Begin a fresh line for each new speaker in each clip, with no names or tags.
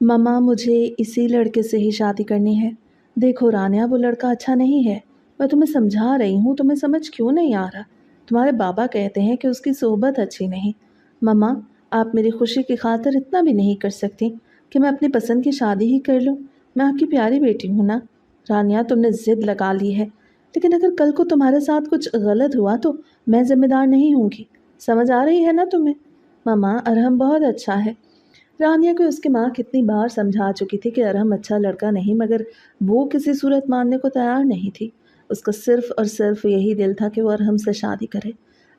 मम्मा मुझे इसी लड़के से ही शादी करनी है। देखो रानिया, वो लड़का अच्छा नहीं है। मैं तुम्हें समझा रही हूँ, तुम्हें समझ क्यों नहीं आ रहा? तुम्हारे बाबा कहते हैं कि उसकी सोहबत अच्छी नहीं। मम्मा, आप मेरी खुशी की खातिर इतना भी नहीं कर सकती कि मैं अपनी पसंद की शादी ही कर लूँ? मैं आपकी प्यारी बेटी हूँ ना। रानिया, तुमने ज़िद लगा ली है, लेकिन अगर कल को तुम्हारे साथ कुछ गलत हुआ तो मैं जिम्मेदार नहीं होंगी। समझ आ रही है ना तुम्हें? मम्मा, अरहम बहुत अच्छा है। रानिया को उसकी माँ कितनी बार समझा चुकी थी कि अरहम अच्छा लड़का नहीं, मगर वो किसी सूरत मानने को तैयार नहीं थी। उसका सिर्फ और सिर्फ यही दिल था कि वो अरहम से शादी करे।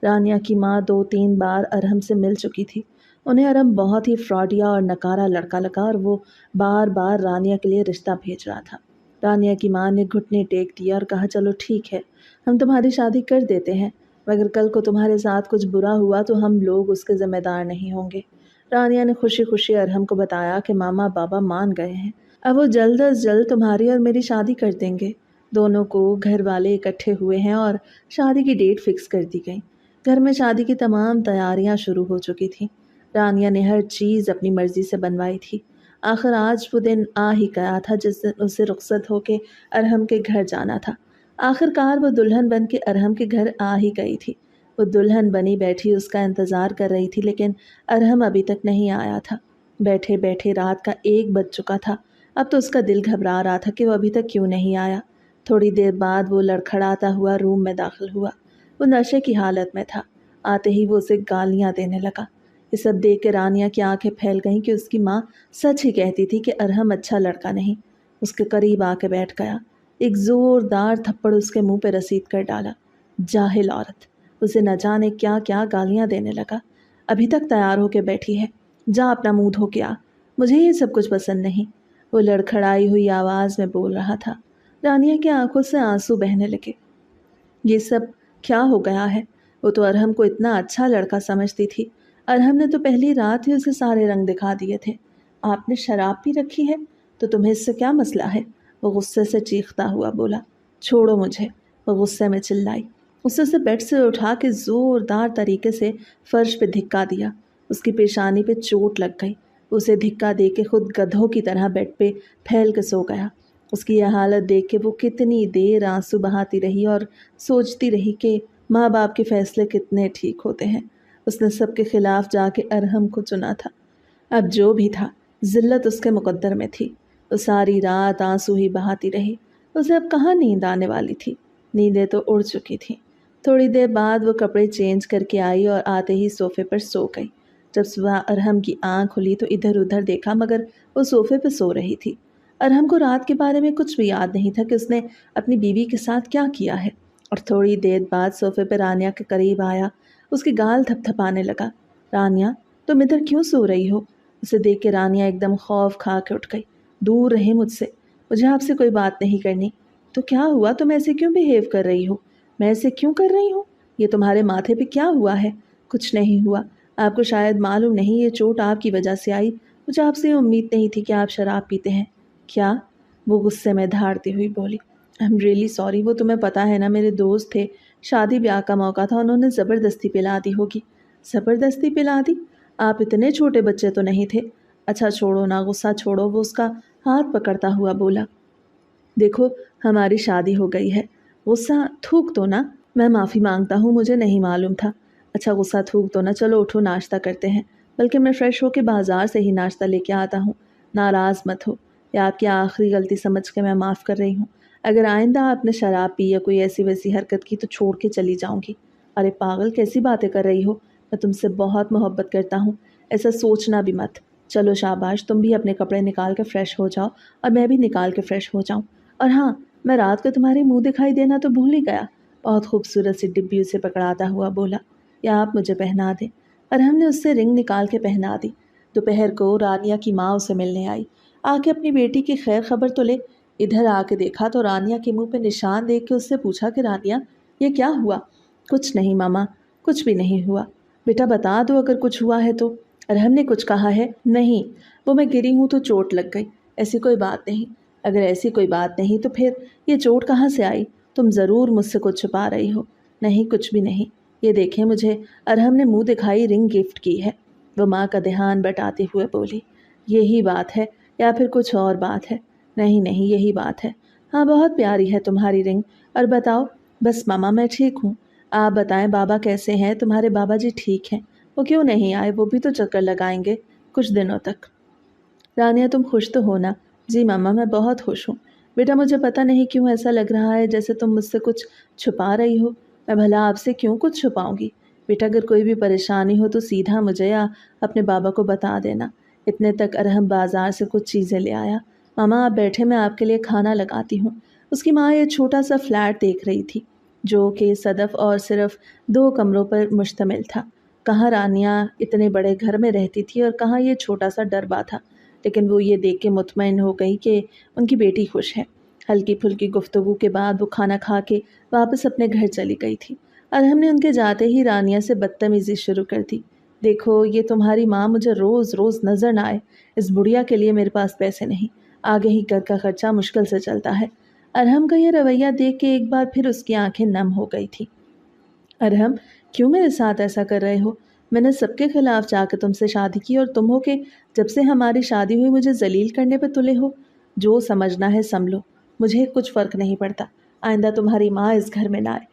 रानिया की माँ 2-3 बार अरहम से मिल चुकी थी। उन्हें अरहम बहुत ही फ्रॉडिया और नकारा लड़का लगा और वो बार बार रानिया के लिए रिश्ता भेज रहा था। रानिया की माँ ने घुटने टेक दिया और कहा, चलो ठीक है, हम तुम्हारी शादी कर देते हैं, मगर कल को तुम्हारे साथ कुछ बुरा हुआ तो हम लोग उसके ज़िम्मेदार नहीं होंगे। रानिया ने खुशी खुशी अरहम को बताया कि मामा बाबा मान गए हैं, अब वो जल्द अज जल्द तुम्हारी और मेरी शादी कर देंगे। दोनों को घर वाले इकट्ठे हुए हैं और शादी की डेट फिक्स कर दी गई। घर में शादी की तमाम तैयारियां शुरू हो चुकी थीं। रानिया ने हर चीज़ अपनी मर्जी से बनवाई थी। आखिर आज वो दिन आ ही गया था जिस दिन उसे रुखसत होके अरहम के घर जाना था। आखिरकार वो दुल्हन बन के अरहम के घर आ ही गई थी। वो दुल्हन बनी बैठी उसका इंतज़ार कर रही थी, लेकिन अरहम अभी तक नहीं आया था। बैठे बैठे रात का 1 बज चुका था। अब तो उसका दिल घबरा रहा था कि वो अभी तक क्यों नहीं आया। थोड़ी देर बाद वो लड़खड़ाता हुआ रूम में दाखिल हुआ। वो नशे की हालत में था। आते ही वो उसे गालियां देने लगा। ये सब देख के रानिया की आंखें फैल गईं कि उसकी माँ सच ही कहती थी कि अरहम अच्छा लड़का नहीं। उसके करीब आके बैठ गया। एक जोरदार थप्पड़ उसके मुंह पे रसीद कर डाला। जाहिल औरत! उसे न जाने क्या क्या गालियां देने लगा। अभी तक तैयार होके बैठी है, जा अपना मुंह धो के आ, मुझे ये सब कुछ पसंद नहीं। वो लड़खड़ाई हुई आवाज़ में बोल रहा था। रानिया की आंखों से आंसू बहने लगे। ये सब क्या हो गया है? वो तो अरहम को इतना अच्छा लड़का समझती थी। अरहम ने तो पहली रात ही उसे सारे रंग दिखा दिए थे। आपने शराब पी रखी है तो तुम्हें इससे क्या मसला है? वो गुस्से से चीखता हुआ बोला। छोड़ो मुझे! वो गुस्से में चिल्लाई। उसे बेड से उठा के जोरदार तरीके से फर्श पे धिक्का दिया। उसकी पेशानी पे चोट लग गई। उसे धिक्का दे के खुद गधों की तरह बेड पे फैल के सो गया। उसकी यह हालत देख के वो कितनी देर आंसू बहाती रही और सोचती रही कि माँ बाप के फैसले कितने ठीक होते हैं। उसने सबके खिलाफ जाके अरहम को चुना था। अब जो भी था, जिल्लत उसके मुकद्दर में थी। वो सारी रात आंसू ही बहाती रही। उसे अब कहाँ नींद आने वाली थी। नींदें तो उड़ चुकी थीं। थोड़ी देर बाद वो कपड़े चेंज करके आई और आते ही सोफे पर सो गई। जब सुबह अरहम की आंख खुली तो इधर उधर देखा, मगर वो सोफे पर सो रही थी। अरहम को रात के बारे में कुछ भी याद नहीं था कि उसने अपनी बीवी के साथ क्या किया है। और थोड़ी देर बाद सोफे पर रानिया के करीब आया। उसकी गाल थपथपाने लगा। रानिया, तुम इधर क्यों सो रही हो? उसे देख के रानिया एकदम खौफ खा के उठ गई। दूर रहे मुझसे, मुझे आपसे कोई बात नहीं करनी। तो क्या हुआ? तुम ऐसे क्यों बिहेव कर रही हो? मैं ऐसे क्यों कर रही हूँ? ये तुम्हारे माथे पे क्या हुआ है? कुछ नहीं हुआ। आपको शायद मालूम नहीं, ये चोट आपकी वजह से आई। मुझे आपसे ये उम्मीद नहीं थी कि आप शराब पीते हैं। क्या? वो गुस्से में धाड़ती हुई बोली। I am really sorry. वो तुम्हें पता है ना, मेरे दोस्त थे, शादी ब्याह का मौका था, उन्होंने ज़बरदस्ती पिला दी होगी। ज़बरदस्ती पिला दी? आप इतने छोटे बच्चे तो नहीं थे। अच्छा छोड़ो ना, गुस्सा छोड़ो। वो उसका हाथ पकड़ता हुआ बोला। देखो, हमारी शादी हो गई है। गुस्सा थूक दो ना। मैं माफ़ी मांगता हूँ, मुझे नहीं मालूम था। अच्छा गुस्सा थूक दो ना, चलो उठो, नाश्ता करते हैं। बल्कि मैं फ़्रेश होकर बाज़ार से ही नाश्ता लेके आता हूँ। नाराज़ मत हो। ये आपकी आखिरी गलती समझ के मैं माफ़ कर रही हूँ। अगर आइंदा आपने शराब पी या कोई ऐसी वैसी हरकत की तो छोड़ के चली जाऊँगी। अरे पागल, कैसी बातें कर रही हो? मैं तुमसे बहुत मोहब्बत करता हूँ, ऐसा सोचना भी मत। चलो शाबाश, तुम भी अपने कपड़े निकाल के फ़्रेश हो जाओ और मैं भी निकाल के फ़्रेश हो जाऊँ। और हाँ, मैं रात को तुम्हारे मुंह दिखाई देना तो भूल ही गया। बहुत खूबसूरत सी डिब्बी उसे पकड़ाता हुआ बोला। या आप मुझे पहना दें। और हमने उससे रिंग निकाल के पहना दी। दोपहर को रानिया की माँ उसे मिलने आई। आके अपनी बेटी की खैर खबर तो ले। इधर आके देखा तो रानिया के मुंह पे निशान देख के उससे पूछा कि रानिया, ये क्या हुआ? कुछ नहीं मामा, कुछ भी नहीं हुआ। बेटा बता दो अगर कुछ हुआ है तो। अरहम ने कुछ कहा है? नहीं, वो मैं गिरी हूँ तो चोट लग गई, ऐसी कोई बात नहीं। अगर ऐसी कोई बात नहीं तो फिर ये चोट कहाँ से आई? तुम ज़रूर मुझसे कुछ छुपा रही हो। नहीं, कुछ भी नहीं। ये देखें, मुझे अरहम ने मुंह दिखाई रिंग गिफ्ट की है। वो माँ का ध्यान बटाते हुए बोली। यही बात है या फिर कुछ और बात है? नहीं नहीं, यही बात है। हाँ, बहुत प्यारी है तुम्हारी रिंग। और बताओ। बस मामा, मैं ठीक हूँ। आप बताएं, बाबा कैसे हैं? तुम्हारे बाबा जी ठीक हैं? वो क्यों नहीं आए? वो भी तो चक्कर लगाएंगे कुछ दिनों तक। रानिया, तुम खुश तो हो ना? जी मामा, मैं बहुत खुश हूँ। बेटा, मुझे पता नहीं क्यों ऐसा लग रहा है जैसे तुम मुझसे कुछ छुपा रही हो। मैं भला आपसे क्यों कुछ छुपाऊंगी? बेटा, अगर कोई भी परेशानी हो तो सीधा मुझे या अपने बाबा को बता देना। इतने तक अरहम बाजार से कुछ चीज़ें ले आया। मामा, आप बैठे, मैं आपके लिए खाना लगाती हूँ। उसकी माँ ये छोटा सा फ्लैट देख रही थी जो कि सदफ और सिर्फ 2 कमरों पर मुश्तमिल था। कहाँ रानिया इतने बड़े घर में रहती थी और कहाँ ये छोटा सा डरबा था। लेकिन वो ये देख के मुतमईन हो गई कि उनकी बेटी खुश है। हल्की फुल्की गुफ्तगू के बाद वो खाना खा के वापस अपने घर चली गई थी। अरहम ने उनके जाते ही रानिया से बदतमीज़ी शुरू कर दी। देखो, ये तुम्हारी माँ मुझे रोज़ रोज़ नज़र ना आए। इस बुढ़िया के लिए मेरे पास पैसे नहीं। आगे ही घर का खर्चा मुश्किल से चलता है। अरहम का ये रवैया देख के एक बार फिर उसकी आंखें नम हो गई थी। अरहम, क्यों मेरे साथ ऐसा कर रहे हो? मैंने सबके खिलाफ जाकर तुमसे शादी की और तुम हो के जब से हमारी शादी हुई मुझे जलील करने पे तुले हो। जो समझना है समझ लो। मुझे कुछ फ़र्क नहीं पड़ता। आइंदा तुम्हारी माँ इस घर में ना आए।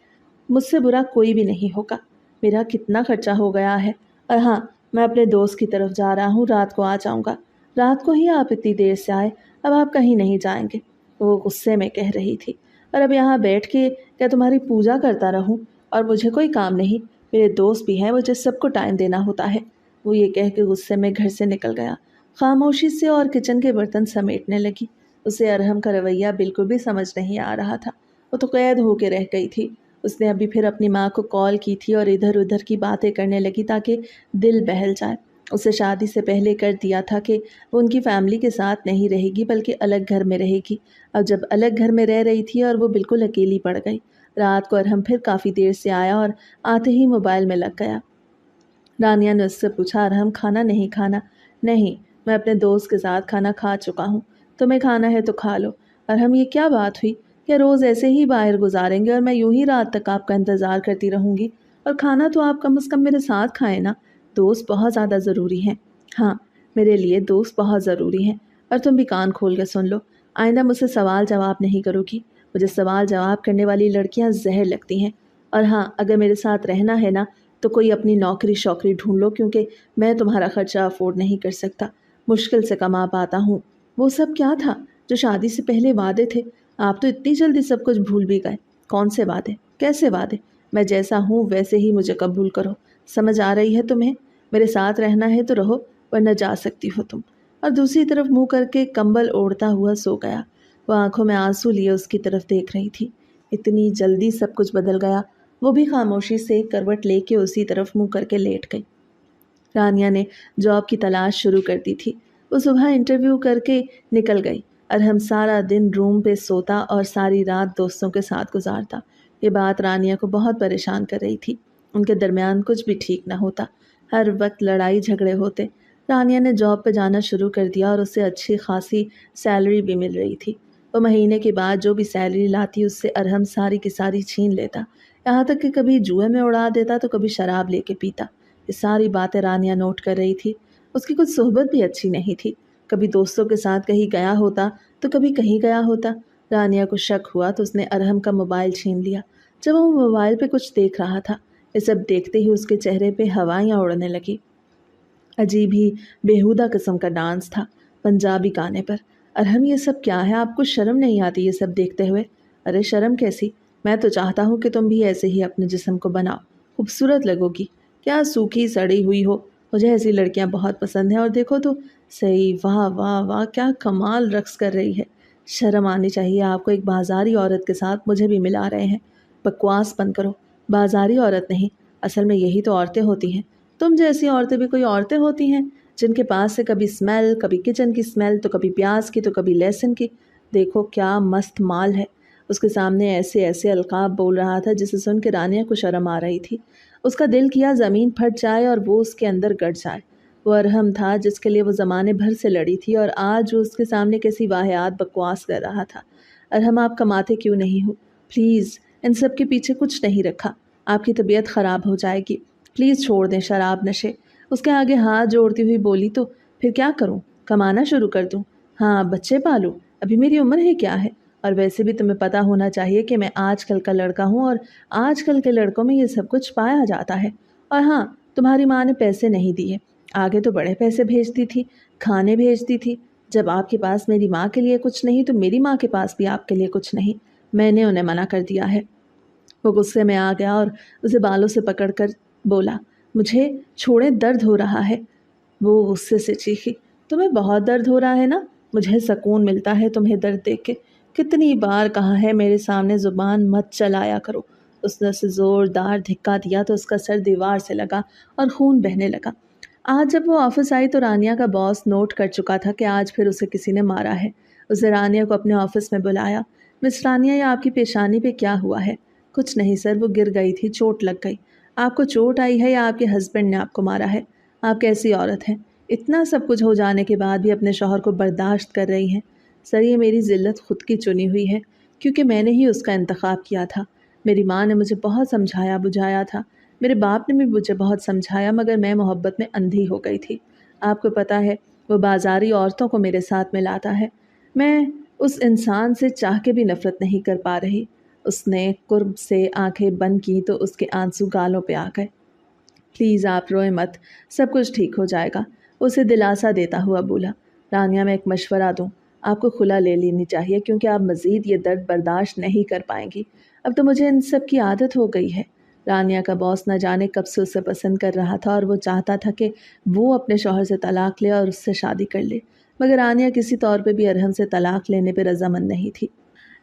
मुझसे बुरा कोई भी नहीं होगा। मेरा कितना खर्चा हो गया है। और हाँ, मैं अपने दोस्त की तरफ जा रहा हूँ, रात को आ जाऊँगा। रात को ही आप इतनी देर से आए, अब आप कहीं नहीं जाएंगे। वो गुस्से में कह रही थी। और अब यहाँ बैठ के क्या तुम्हारी पूजा करता रहूँ? और मुझे कोई काम नहीं, मेरे दोस्त भी हैं, मुझे सबको टाइम देना होता है। वो ये कह के गुस्से में घर से निकल गया। खामोशी से और किचन के बर्तन समेटने लगी। उसे अरहम का रवैया बिल्कुल भी समझ नहीं आ रहा था। वो तो कैद होके रह गई थी। उसने अभी फिर अपनी माँ को कॉल की थी और इधर उधर की बातें करने लगी ताकि दिल बहल जाए। उसे शादी से पहले कर दिया था कि वो उनकी फैमिली के साथ नहीं रहेगी बल्कि अलग घर में रहेगी। अब जब अलग घर में रह रही थी और वो बिल्कुल अकेली पड़ गई। रात को अरहम फिर काफ़ी देर से आया और आते ही मोबाइल में लग गया। रानिया ने उससे पूछा, अरहम खाना नहीं खाना? नहीं, मैं अपने दोस्त के साथ खाना खा चुका हूँ। तुम्हें खाना है तो खा लो। अरहम, ये क्या बात हुई? क्या रोज़ ऐसे ही बाहर गुजारेंगे और मैं यूं ही रात तक आपका इंतज़ार करती रहूँगी? और खाना तो आप कम से कम मेरे साथ खाएं ना। दोस्त बहुत ज़्यादा ज़रूरी हैं। हाँ, मेरे लिए दोस्त बहुत ज़रूरी हैं। और तुम भी कान खोल के सुन लो। आइंदा मुझसे सवाल जवाब नहीं करोगी। मुझे सवाल जवाब करने वाली लड़कियां जहर लगती हैं। और हाँ, अगर मेरे साथ रहना है ना तो कोई अपनी नौकरी शौकरी ढूंढ लो, क्योंकि मैं तुम्हारा खर्चा अफोर्ड नहीं कर सकता। मुश्किल से कमा पाता हूँ। वो सब क्या था जो शादी से पहले वादे थे? आप तो इतनी जल्दी सब कुछ भूल भी गए। कौन से वादे? कैसे वादे? मैं जैसा हूँ वैसे ही मुझे कबूल करो। समझ आ रही है तुम्हें? मेरे साथ रहना है तो रहो, वरना जा सकती हो तुम। और दूसरी तरफ मुंह करके कंबल ओढ़ता हुआ सो गया। वह आंखों में आंसू लिए उसकी तरफ देख रही थी। इतनी जल्दी सब कुछ बदल गया। वो भी खामोशी से करवट लेके उसी तरफ मुंह करके लेट गई। रानिया ने जॉब की तलाश शुरू कर दी थी। वो सुबह इंटरव्यू करके निकल गई। अरहम सारा दिन रूम पे सोता और सारी रात दोस्तों के साथ गुजारता। ये बात रानिया को बहुत परेशान कर रही थी। उनके दरमियान कुछ भी ठीक न होता। हर वक्त लड़ाई झगड़े होते। रानिया ने जॉब पे जाना शुरू कर दिया और उससे अच्छी खासी सैलरी भी मिल रही थी। वो महीने के बाद जो भी सैलरी लाती उससे अरहम सारी की सारी छीन लेता। यहाँ तक कि कभी जुए में उड़ा देता तो कभी शराब लेके पीता। ये सारी बातें रानिया नोट कर रही थी। उसकी कुछ सोहबत भी अच्छी नहीं थी। कभी दोस्तों के साथ कहीं गया होता तो कभी कहीं गया होता। रानिया को शक हुआ तो उसने अरहम का मोबाइल छीन लिया। जब वो मोबाइल पे कुछ देख रहा था, ये सब देखते ही उसके चेहरे पे हवाइयाँ उड़ने लगी। अजीब ही बेहुदा किस्म का डांस था, पंजाबी गाने पर। अरहम, ये सब क्या है? आपको शर्म नहीं आती ये सब देखते हुए? अरे शर्म कैसी, मैं तो चाहता हूँ कि तुम भी ऐसे ही अपने जिस्म को बनाओ, खूबसूरत लगोगी। क्या सूखी सड़ी हुई हो? मुझे ऐसी लड़कियाँ बहुत पसंद हैं। और देखो तो सही, वाह वाह वाह, क्या कमाल रक्स कर रही है। शर्म आनी चाहिए आपको, एक बाजारी औरत के साथ मुझे भी मिला रहे हैं। बकवास बंद करो। बाजारी औरत नहीं, असल में यही तो औरतें होती हैं। तुम जैसी औरतें भी कोई औरतें होती हैं जिनके पास से कभी स्मेल, कभी किचन की स्मेल, तो कभी प्याज की तो कभी लहसुन की। देखो क्या मस्त माल है। उसके सामने ऐसे ऐसे अलकाब बोल रहा था जिसे सुन के रानिया को शर्म आ रही थी। उसका दिल किया ज़मीन फट जाए और वो उसके अंदर गड़ जाए। वो अरहम था जिसके लिए वो ज़माने भर से लड़ी थी और आज वो उसके सामने कैसी वाहियात बकवास कर रहा था। अरहम, आप कमाते क्यों नहीं हो? प्लीज़, इन सब के पीछे कुछ नहीं रखा। आपकी तबीयत ख़राब हो जाएगी। प्लीज़ छोड़ दें शराब नशे। उसके आगे हाथ जोड़ती हुई बोली, तो फिर क्या करूं? कमाना शुरू कर दूं? हाँ, बच्चे पालूँ? अभी मेरी उम्र ही क्या है? और वैसे भी तुम्हें पता होना चाहिए कि मैं आजकल का लड़का हूँ और आजकल के लड़कों में ये सब कुछ पाया जाता है। और हाँ, तुम्हारी माँ ने पैसे नहीं दिए। आगे तो बड़े पैसे भेजती थी, खाने भेजती थी। जब आपके पास मेरी माँ के लिए कुछ नहीं तो मेरी माँ के पास भी आपके लिए कुछ नहीं। मैंने उन्हें मना कर दिया है। वो गुस्से में आ गया और उसे बालों से पकड़कर बोला, मुझे छोड़े, दर्द हो रहा है। वो गुस्से से चीखी, तुम्हें बहुत दर्द हो रहा है ना? मुझे सुकून मिलता है तुम्हें दर्द देख के। कितनी बार कहा है मेरे सामने ज़ुबान मत चलाया करो। उसने उसे ज़ोरदार धिक्का दिया तो उसका सर दीवार से लगा और खून बहने लगा। आज जब वो ऑफिस आई तो रानिया का बॉस नोट कर चुका था कि आज फिर उसे किसी ने मारा है। उसे रानिया को अपने ऑफिस में बुलाया। मिस रानिया, ये आपकी पेशानी पे क्या हुआ है? कुछ नहीं सर, वो गिर गई थी, चोट लग गई। आपको चोट आई है या आपके हस्बैंड ने आपको मारा है? आप कैसी औरत हैं, इतना सब कुछ हो जाने के बाद भी अपने शौहर को बर्दाश्त कर रही हैं? सर, ये मेरी ज़िल्लत खुद की चुनी हुई है, क्योंकि मैंने ही उसका इंतखाब किया था। मेरी माँ ने मुझे बहुत समझाया बुझाया था, मेरे बाप ने भी मुझे बहुत समझाया, मगर मैं मोहब्बत में अंधी हो गई थी। आपको पता है, वो बाजारी औरतों को मेरे साथ मिलाता है। मैं उस इंसान से चाह के भी नफ़रत नहीं कर पा रही। उसने कुर्ब से आंखें बंद की तो उसके आंसू गालों पे आ गए। प्लीज़ आप रोए मत, सब कुछ ठीक हो जाएगा, उसे दिलासा देता हुआ बोला। रानिया, मैं एक मशवरा दूँ, आपको खुला ले लेनी चाहिए, क्योंकि आप मज़ीद ये दर्द बर्दाश्त नहीं कर पाएंगी। अब तो मुझे इन सब की आदत हो गई है। रानिया का बॉस न जाने कब से उसे पसंद कर रहा था और वो चाहता था कि वो अपने शौहर से तलाक ले और उससे शादी कर ले, मगर रानिया किसी तौर पे भी अरहम से तलाक लेने पर रजामंद नहीं थी।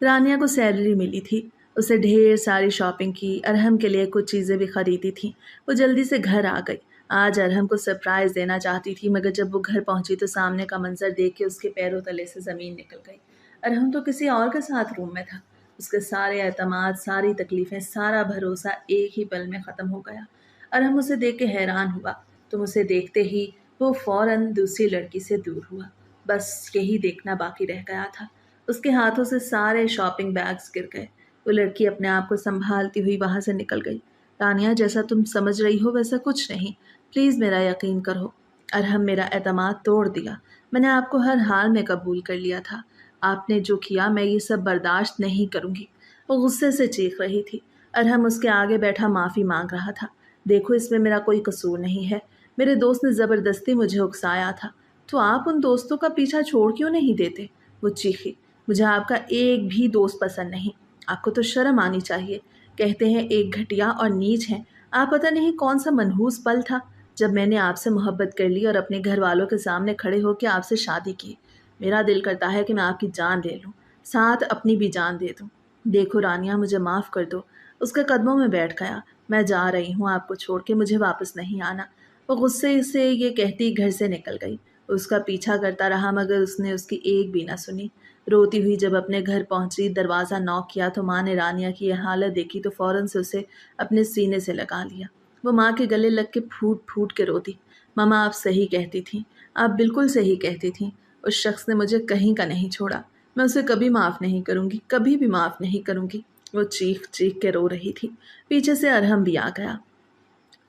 रानिया को सैलरी मिली थी, उसे ढेर सारी शॉपिंग की, अरहम के लिए कुछ चीज़ें भी खरीदी थी। वो जल्दी से घर आ गई। आज अरहम को सरप्राइज़ देना चाहती थी, मगर जब वो घर पहुंची तो सामने का मंजर देख के उसके पैरों तले से ज़मीन निकल गई। अरहम तो किसी और के साथ रूम में था। उसके सारे एतमाद, सारी तकलीफ़ें, सारा भरोसा एक ही पल में ख़त्म हो गया। अरहम उसे देख के हैरान हुआ। तुम उसे देखते ही वो फ़ौरन दूसरी लड़की से दूर हुआ। बस यही देखना बाकी रह गया था। उसके हाथों से सारे शॉपिंग बैग्स गिर गए। वो लड़की अपने आप को संभालती हुई वहाँ से निकल गई। तानिया, जैसा तुम समझ रही हो वैसा कुछ नहीं, प्लीज़ मेरा यकीन करो। अरहम मेरा एतमाद तोड़ दिया। मैंने आपको हर हाल में कबूल कर लिया था। आपने जो किया मैं ये सब बर्दाश्त नहीं करूँगी। वो गुस्से से चीख रही थी। अरहम उसके आगे बैठा माफ़ी मांग रहा था। देखो, इसमें मेरा कोई कसूर नहीं है। मेरे दोस्त ने ज़बरदस्ती मुझे उकसाया था। तो आप उन दोस्तों का पीछा छोड़ क्यों नहीं देते? वो चीखी। मुझे आपका एक भी दोस्त पसंद नहीं। आपको तो शर्म आनी चाहिए। कहते हैं एक घटिया और नीच हैं। आप पता नहीं कौन सा मनहूस पल था जब मैंने आपसे मोहब्बत कर ली और अपने घर वालों के सामने खड़े होकर आपसे शादी की। मेरा दिल करता है कि मैं आपकी जान ले लूं, साथ अपनी भी जान दे दूं। देखो रानिया, मुझे माफ़ कर दो। उसके कदमों में बैठ गया। मैं जा रही हूँ, आपको छोड़ के मुझे वापस नहीं आना। वो गुस्से से ये कहती घर से निकल गई। उसका पीछा करता रहा, मगर उसने उसकी एक भी ना सुनी। रोती हुई जब अपने घर पहुंची, दरवाज़ा नॉक किया तो माँ ने रानिया की यह हालत देखी तो फ़ौरन से उसे अपने सीने से लगा लिया। वो माँ के गले लग के फूट फूट के रोती। मामा, आप सही कहती थीं, आप बिल्कुल सही कहती थीं। उस शख्स ने मुझे कहीं का नहीं छोड़ा। मैं उसे कभी माफ़ नहीं करूँगी, कभी भी माफ़ नहीं करूँगी। वो चीख चीख के रो रही थी। पीछे से अरहम भी आ गया।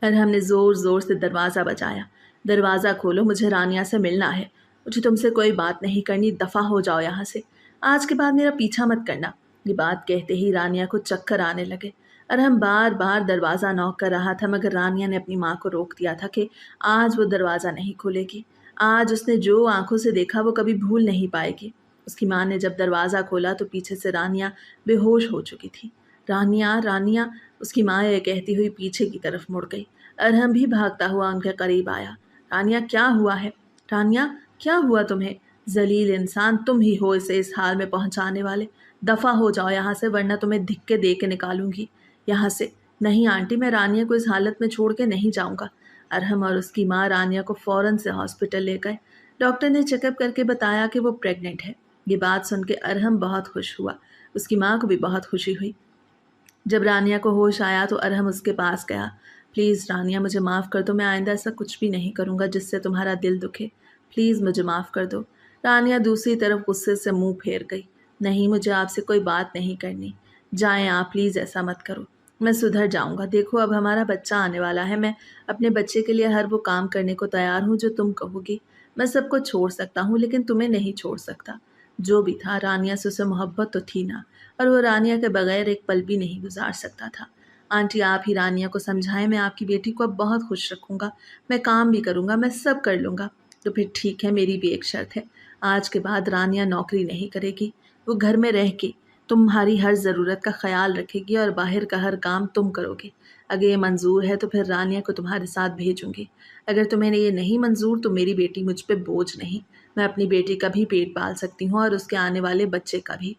अरहम ने ज़ोर ज़ोर से दरवाज़ा बजाया। दरवाज़ा खोलो, मुझे रानिया से मिलना है। मुझे तुमसे कोई बात नहीं करनी, दफ़ा हो जाओ यहाँ से। आज के बाद मेरा पीछा मत करना। ये बात कहते ही रानिया को चक्कर आने लगे। अरहम बार बार दरवाज़ा नॉक कर रहा था, मगर रानिया ने अपनी माँ को रोक दिया था कि आज वो दरवाज़ा नहीं खोलेगी। आज उसने जो आंखों से देखा वो कभी भूल नहीं पाएगी। उसकी माँ ने जब दरवाज़ा खोला तो पीछे से रानिया बेहोश हो चुकी थी। रानिया, रानिया, उसकी माँ ये कहती हुई पीछे की तरफ मुड़ गई। अरहम भी भागता हुआ उनके करीब आया। रानिया, क्या हुआ है? रानिया, क्या हुआ तुम्हें? जलील इंसान, तुम ही हो इसे इस हाल में पहुंचाने वाले। दफ़ा हो जाओ यहाँ से, वरना तुम्हें धिक्के दे के निकालूंगी यहाँ से। नहीं आंटी, मैं रानिया को इस हालत में छोड़ के नहीं जाऊँगा। अरहम और उसकी माँ रानिया को फ़ौरन से हॉस्पिटल ले गए। डॉक्टर ने चेकअप करके बताया कि वो प्रेग्नेंट है। ये बात सुन के अरहम बहुत खुश हुआ। उसकी माँ को भी बहुत खुशी हुई। जब रानिया को होश आया तो अरहम उसके पास गया। प्लीज़ रानिया, मुझे माफ़ कर दो। मैं आइंदा ऐसा कुछ भी नहीं करूँगा जिससे तुम्हारा दिल दुखे। प्लीज़ मुझे माफ़ कर दो। रानिया दूसरी तरफ गुस्से से मुंह फेर गई। नहीं, मुझे आपसे कोई बात नहीं करनी। जाएं आप, प्लीज़ ऐसा मत करो। मैं सुधर जाऊँगा। देखो, अब हमारा बच्चा आने वाला है। मैं अपने बच्चे के लिए हर वो काम करने को तैयार हूँ जो तुम कहोगी। मैं सब कुछ छोड़ सकता हूँ लेकिन तुम्हें नहीं छोड़ सकता। जो भी था, रानिया से उसे मोहब्बत तो थी ना, और वो रानिया के बगैर एक पल भी नहीं गुजार सकता था। आंटी, आप ही रानिया को समझाएं, मैं आपकी बेटी को अब बहुत खुश रखूंगा। मैं काम भी करूंगा, मैं सब कर लूंगा। तो फिर ठीक है, मेरी भी एक शर्त है। आज के बाद रानिया नौकरी नहीं करेगी। वो घर में रह के तुम्हारी हर ज़रूरत का ख्याल रखेगी और बाहर का हर काम तुम करोगे। अगर ये मंजूर है तो फिर रानिया को तुम्हारे साथ भेजूंगी। अगर तुम्हें ये नहीं मंजूर तो मेरी बेटी मुझ पे बोझ नहीं। मैं अपनी बेटी का भी पेट पाल सकती हूँ और उसके आने वाले बच्चे का भी।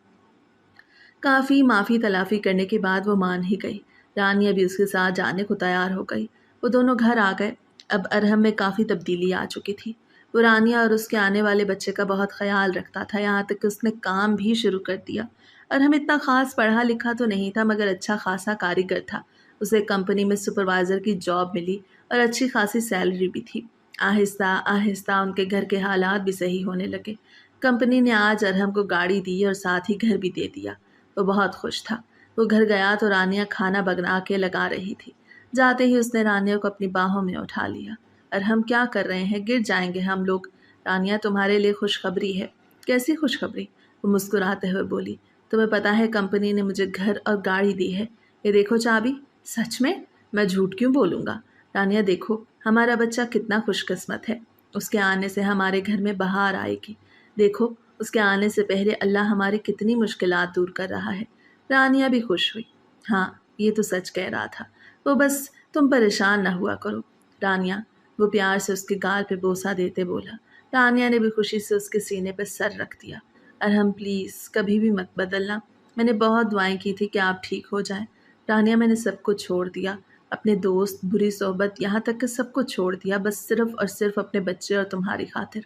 काफ़ी माफ़ी तलाफ़ी करने के बाद वो मान ही गई। रानिया भी उसके साथ जाने को तैयार हो गई। वो दोनों घर आ गए। अब अरहम में काफ़ी तब्दीली आ चुकी थी। वो रानिया और उसके आने वाले बच्चे का बहुत ख्याल रखता था, यहाँ तक कि उसने काम भी शुरू कर दिया। अरहम इतना ख़ास पढ़ा लिखा तो नहीं था, मगर अच्छा खासा कारीगर था। उसे कंपनी में सुपरवाइज़र की जॉब मिली और अच्छी खासी सैलरी भी थी। आहिस्ता आहिस्ता उनके घर के हालात भी सही होने लगे। कंपनी ने आज अरहम को गाड़ी दी और साथ ही घर भी दे दिया। वो बहुत खुश था। वो घर गया तो रानिया खाना बना के लगा रही थी। जाते ही उसने रानिया को अपनी बाहों में उठा लिया। और हम क्या कर रहे हैं, गिर जाएंगे हम लोग। रानिया, तुम्हारे लिए खुशखबरी है। कैसी खुशखबरी? वो मुस्कुराते हुए बोली। तुम्हें पता है कंपनी ने मुझे घर और गाड़ी दी है। ये देखो चाबी। सच में? मैं झूठ क्यों बोलूँगा। रानिया देखो, हमारा बच्चा कितना खुशकिस्मत है। उसके आने से हमारे घर में बहार आएगी। देखो, उसके आने से पहले अल्लाह हमारी कितनी मुश्किलात दूर कर रहा है। रानिया भी खुश हुई। हाँ, ये तो सच कह रहा था वो, बस तुम परेशान ना हुआ करो। रानिया, वो प्यार से उसके गाल पे बोसा देते बोला। रानिया ने भी खुशी से उसके सीने पर सर रख दिया। अरहम प्लीज़ कभी भी मत बदलना। मैंने बहुत दुआएं की थी कि आप ठीक हो जाएं। रानिया, मैंने सब कुछ छोड़ दिया। अपने दोस्त, बुरी सोहबत, यहाँ तक कि सब कुछ छोड़ दिया, बस सिर्फ और सिर्फ अपने बच्चे और तुम्हारी खातिर।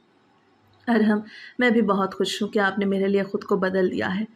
अरहम, मैं भी बहुत खुश हूँ कि आपने मेरे लिए ख़ुद को बदल दिया है।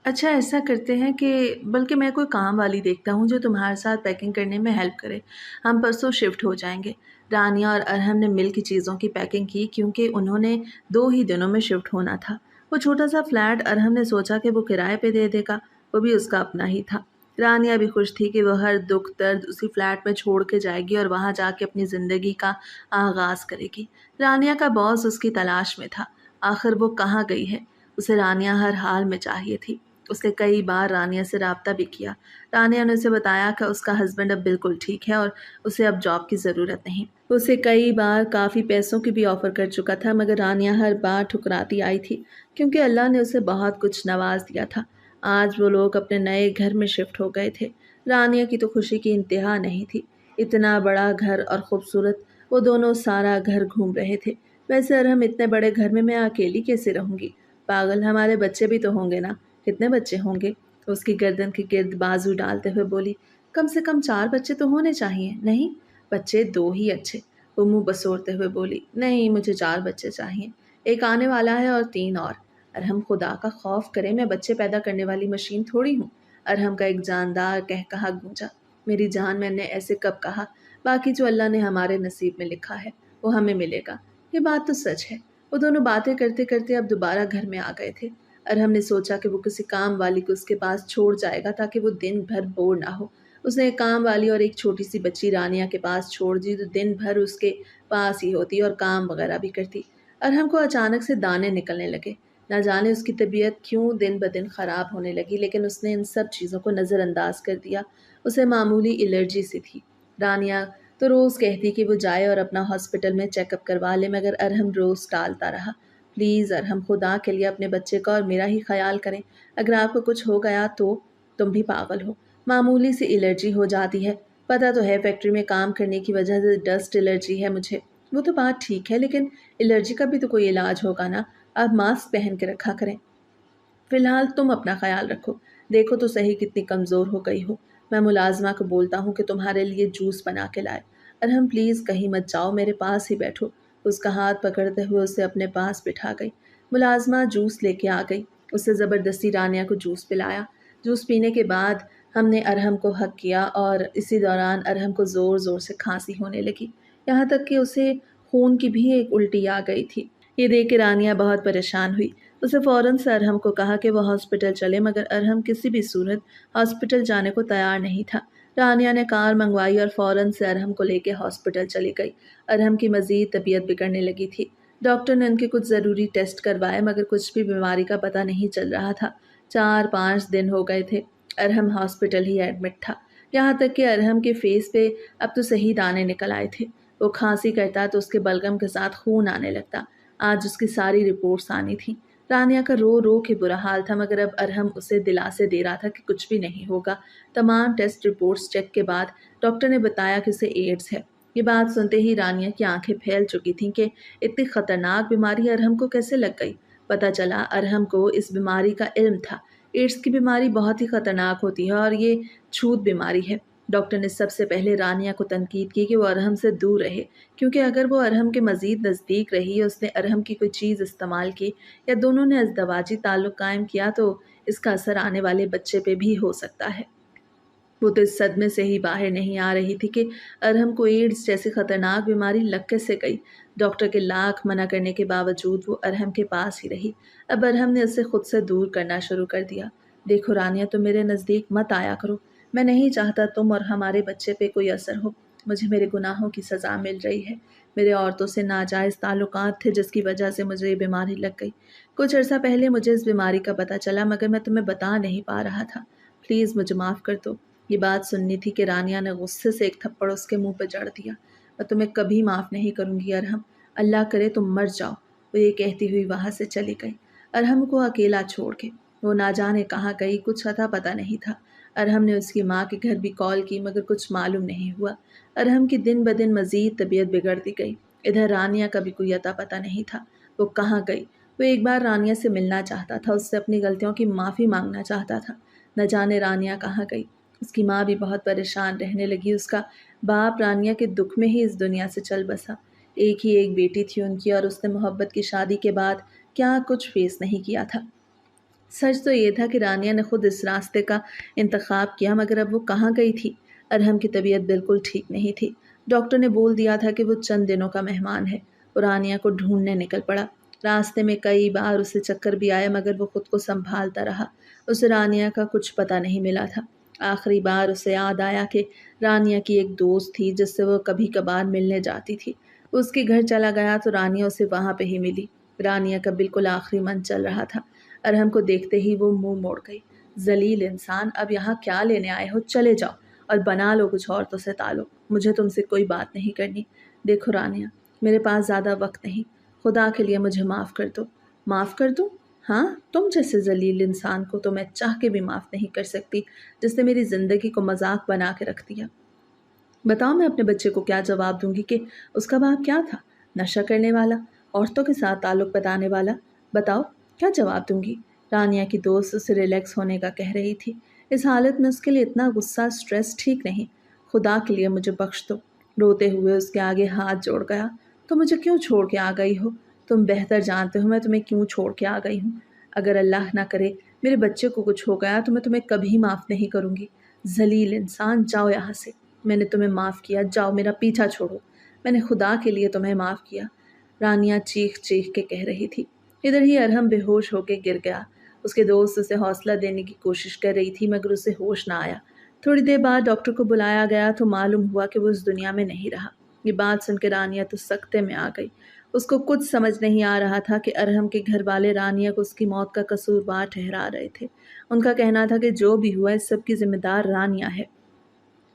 अच्छा, ऐसा करते हैं कि बल्कि मैं कोई काम वाली देखता हूँ जो तुम्हारे साथ पैकिंग करने में हेल्प करे। हम परसों शिफ्ट हो जाएंगे। रानिया और अरहम ने मिल की चीज़ों की पैकिंग की क्योंकि उन्होंने 2 ही दिनों में शिफ्ट होना था। वो छोटा सा फ्लैट अरहम ने सोचा कि वो किराए पे दे देगा। वो भी उसका अपना ही था। रानिया भी खुश थी कि वो हर दुख दर्द उसी फ्लैट में छोड़ के जाएगी और वहाँ जाके अपनी ज़िंदगी का आगाज़ करेगी। रानिया का बॉस उसकी तलाश में था। आखिर वो कहाँ गई है? उसे रानिया हर हाल में चाहिए थी। उसने कई बार रानिया से राब्ता भी किया। रानिया ने उसे बताया कि उसका हस्बैंड अब बिल्कुल ठीक है और उसे अब जॉब की ज़रूरत नहीं। उसे कई बार काफ़ी पैसों की भी ऑफ़र कर चुका था, मगर रानिया हर बार ठुकराती आई थी क्योंकि अल्लाह ने उसे बहुत कुछ नवाज दिया था। आज वो लोग अपने नए घर में शिफ्ट हो गए थे। रानिया की तो खुशी की इंतहा नहीं थी। इतना बड़ा घर और ख़ूबसूरत। वो दोनों सारा घर घूम रहे थे। वैसे अरहम, इतने बड़े घर में मैं अकेली कैसे रहूँगी? पागल, हमारे बच्चे भी तो होंगे ना। कितने बच्चे होंगे? उसकी गर्दन के गिर्द बाजू डालते हुए बोली। कम से कम 4 बच्चे तो होने चाहिए। नहीं, बच्चे 2 ही अच्छे। वो मुंह बसोरते हुए बोली। नहीं, मुझे 4 बच्चे चाहिए। एक आने वाला है और 3 और। अरहम, खुदा का खौफ करे, मैं बच्चे पैदा करने वाली मशीन थोड़ी हूँ। अरहम का एक जानदार कहकहा गूंजा। मेरी जान, मैंने ऐसे कब कहा? बाकी जो अल्लाह ने हमारे नसीब में लिखा है वो हमें मिलेगा। ये बात तो सच है। वो दोनों बातें करते करते अब दोबारा घर में आ गए थे। अरहम ने सोचा कि वो किसी काम वाली को उसके पास छोड़ जाएगा ताकि वो दिन भर बोर ना हो। उसने एक काम वाली और एक छोटी सी बच्ची रानिया के पास छोड़ दी तो दिन भर उसके पास ही होती और काम वगैरह भी करती। अरहम को अचानक से दाने निकलने लगे। ना जाने उसकी तबीयत क्यों दिन ब दिन ख़राब होने लगी, लेकिन उसने इन सब चीज़ों को नज़रअंदाज कर दिया। उसे मामूली एलर्जी सी थी। रानिया तो रोज़ कहती कि वो जाए और अपना हॉस्पिटल में चेकअप करवा ले, मगर अरहम रोज़ टालता रहा। प्लीज़ अरहम, खुदा के लिए अपने बच्चे का और मेरा ही ख्याल करें। अगर आपको कुछ हो गया तो तुम भी पागल हो। मामूली सी एलर्जी हो जाती है। पता तो है, फैक्ट्री में काम करने की वजह से डस्ट एलर्जी है मुझे। वो तो बात ठीक है, लेकिन एलर्जी का भी तो कोई इलाज होगा ना। आप मास्क पहन के रखा करें। फिलहाल तुम अपना ख्याल रखो। देखो तो सही कितनी कमज़ोर हो गई हो। मैं मुलाजमा को बोलता हूँ कि तुम्हारे लिए जूस बना के लाए। अरहम, प्लीज़ कहीं मत जाओ, मेरे पास ही बैठो। उसका हाथ पकड़ते हुए उसे अपने पास बिठा गई। मुलाजमा जूस लेके आ गई। उसे ज़बरदस्ती रानिया को जूस पिलाया। जूस पीने के बाद हमने अरहम को हक किया और इसी दौरान अरहम को ज़ोर ज़ोर से खांसी होने लगी। यहाँ तक कि उसे खून की भी एक उल्टी आ गई थी। ये देख के रानिया बहुत परेशान हुई। उसे फ़ौरन से अरहम को कहा कि वह हॉस्पिटल चले, मगर अरहम किसी भी सूरत हॉस्पिटल जाने को तैयार नहीं था। रानिया ने कार मंगवाई और फ़ौरन से अरहम को लेकर हॉस्पिटल चली गई। अरहम की मज़ीद तबीयत बिगड़ने लगी थी। ڈاکٹر نے ان کے کچھ ضروری ٹیسٹ کروائے مگر کچھ بھی بیماری کا پتہ نہیں چل رہا تھا۔ 4-5 دن ہو گئے تھے، ارحم ہاسپٹل ہی ایڈمٹ تھا، یہاں تک کہ ارحم کے فیس پہ اب تو صحیح دانے نکل آئے تھے۔ وہ کھانسی کرتا تو اس کے بلغم کے ساتھ خون آنے لگتا۔ آج اس کی ساری رپورٹس آنی تھیں۔ رانیہ کا رو رو کے برا حال تھا مگر اب ارحم اسے دلاسے دے رہا تھا کہ کچھ بھی نہیں ہوگا۔ تمام ٹیسٹ رپورٹس چیک کے بعد ڈاکٹر نے بتایا کہ اسے ایڈز ہے۔ یہ بات سنتے ہی رانیہ کی آنکھیں پھیل چکی تھیں کہ اتنی خطرناک بیماری ارحم کو کیسے لگ گئی۔ پتہ چلا ارحم کو اس بیماری کا علم تھا۔ ایڈز کی بیماری بہت ہی خطرناک ہوتی ہے اور یہ چھوت بیماری ہے۔ ڈاکٹر نے سب سے پہلے رانیہ کو تنقید کی کہ وہ ارحم سے دور رہے، کیونکہ اگر وہ ارحم کے مزید نزدیک رہی، اس نے ارحم کی کوئی چیز استعمال کی یا دونوں نے ازدواجی تعلق قائم کیا تو اس کا اثر آنے والے بچے پہ بھی ہو سکتا ہے۔ وہ تو اس صدمے سے ہی باہر نہیں آ رہی تھی کہ ارحم کو ایڈز جیسی خطرناک بیماری لگ کیسے گئی۔ ڈاکٹر کے لاکھ منع کرنے کے باوجود وہ ارحم کے پاس ہی رہی۔ اب ارحم نے اسے خود سے دور کرنا شروع کر دیا۔ دیکھو رانیہ، تم میرے نزدیک مت آیا کرو۔ میں نہیں چاہتا تم اور ہمارے بچے پہ کوئی اثر ہو۔ مجھے میرے گناہوں کی سزا مل رہی ہے۔ میرے عورتوں سے ناجائز تعلقات تھے جس کی وجہ سے مجھے یہ بیماری لگ گئی۔ کچھ عرصہ پہلے مجھے اس بیماری کا پتہ چلا مگر میں تمہیں بتا نہیں پا رہا تھا۔ پلیز مجھے معاف کر دو۔ یہ بات سننی تھی کہ رانیہ نے غصے سے ایک تھپڑ اس کے منہ پہ جڑ دیا۔ میں تمہیں کبھی معاف نہیں کروں گی ارحم، اللہ کرے تم مر جاؤ۔ وہ یہ کہتی ہوئی وہاں سے چلی گئی، ارحم کو اکیلا چھوڑ کے۔ وہ نہ جانے کہاں گئی، کچھ اتا پتہ نہیں تھا۔ ارحم نے اس کی ماں کے گھر بھی کال کی مگر کچھ معلوم نہیں ہوا۔ ارحم کی دن بدن مزید طبیعت بگڑتی گئی۔ ادھر رانیہ کا بھی کوئی اتا پتہ نہیں تھا، وہ کہاں گئی۔ وہ ایک بار رانیہ سے ملنا چاہتا تھا، اس سے اپنی غلطیوں کی معافی مانگنا چاہتا تھا۔ نہ جانے رانیہ کہاں گئی۔ اس کی ماں بھی بہت پریشان رہنے لگی۔ اس کا باپ رانیہ کے دکھ میں ہی اس دنیا سے چل بسا۔ ایک ہی ایک بیٹی تھی ان کی اور اس نے محبت کی شادی کے بعد کیا کچھ فیس نہیں کیا تھا۔ سچ تو یہ تھا کہ رانیہ نے خود اس راستے کا انتخاب کیا مگر اب وہ کہاں گئی تھی۔ ارحم کی طبیعت بالکل ٹھیک نہیں تھی۔ ڈاکٹر نے بول دیا تھا کہ وہ چند دنوں کا مہمان ہے۔ وہ رانیہ کو ڈھونڈنے نکل پڑا۔ راستے میں کئی بار اسے چکر بھی آیا مگر وہ خود کو سنبھالتا رہا۔ اسے رانیہ کا کچھ پتہ نہیں ملا تھا۔ آخری بار اسے یاد آیا کہ رانیہ کی ایک دوست تھی جس سے وہ کبھی کبھار ملنے جاتی تھی۔ اس کے گھر چلا گیا تو رانیہ اسے وہاں پہ ہی ملی۔ رانیہ کا بالکل آخری من چل رہا تھا۔ ارحم کو دیکھتے ہی وہ منہ موڑ گئی۔ ذلیل انسان، اب یہاں کیا لینے آئے ہو؟ چلے جاؤ اور بنا لو کچھ عورتوں سے تعلق۔ مجھے تم سے کوئی بات نہیں کرنی۔ دیکھو رانیہ، میرے پاس زیادہ وقت نہیں، خدا کے لیے مجھے معاف کر دو۔ معاف کر دوں؟ ہاں، تم جیسے ذلیل انسان کو تو میں چاہ کے بھی معاف نہیں کر سکتی، جس نے میری زندگی کو مذاق بنا کے رکھ دیا۔ بتاؤ میں اپنے بچے کو کیا جواب دوں گی کہ اس کا باپ کیا تھا؟ نشہ کرنے والا، عورتوں کے ساتھ تعلق بتانے والا؟ بتاؤ کیا جواب دوں گی؟ رانیہ کی دوست اسے ریلیکس ہونے کا کہہ رہی تھی۔ اس حالت میں اس کے لیے اتنا غصہ، سٹریس ٹھیک نہیں۔ خدا کے لیے مجھے بخش دو۔ روتے ہوئے اس کے آگے ہاتھ جوڑ گیا۔ تو مجھے کیوں چھوڑ کے آ گئی ہو؟ تم بہتر جانتے ہو میں تمہیں کیوں چھوڑ کے آ گئی ہوں۔ اگر اللہ نہ کرے میرے بچے کو کچھ ہو گیا تو میں تمہیں کبھی معاف نہیں کروں گی۔ ذلیل انسان، جاؤ یہاں سے۔ میں نے تمہیں معاف کیا، جاؤ، میرا پیچھا چھوڑو۔ میں نے خدا کے لیے تمہیں معاف کیا، رانیہ چیخ چیخ کے کہہ رہی تھی۔ ادھر ہی ارحم بے ہوش ہو کے گر گیا۔ اس کے دوست اسے حوصلہ دینے کی کوشش کر رہی تھی مگر اسے ہوش نہ آیا۔ تھوڑی دیر بعد ڈاکٹر کو بلایا گیا تو معلوم ہوا کہ وہ اس دنیا میں نہیں رہا۔ یہ بات سن کے رانیہ تو سکتے میں آ گئی۔ اس کو کچھ سمجھ نہیں آ رہا تھا کہ ارحم کے گھر والے رانیہ کو اس کی موت کا قصوروار ٹھہرا رہے تھے۔ ان کا کہنا تھا کہ جو بھی ہوا اس سب کی ذمہ دار رانیہ ہے۔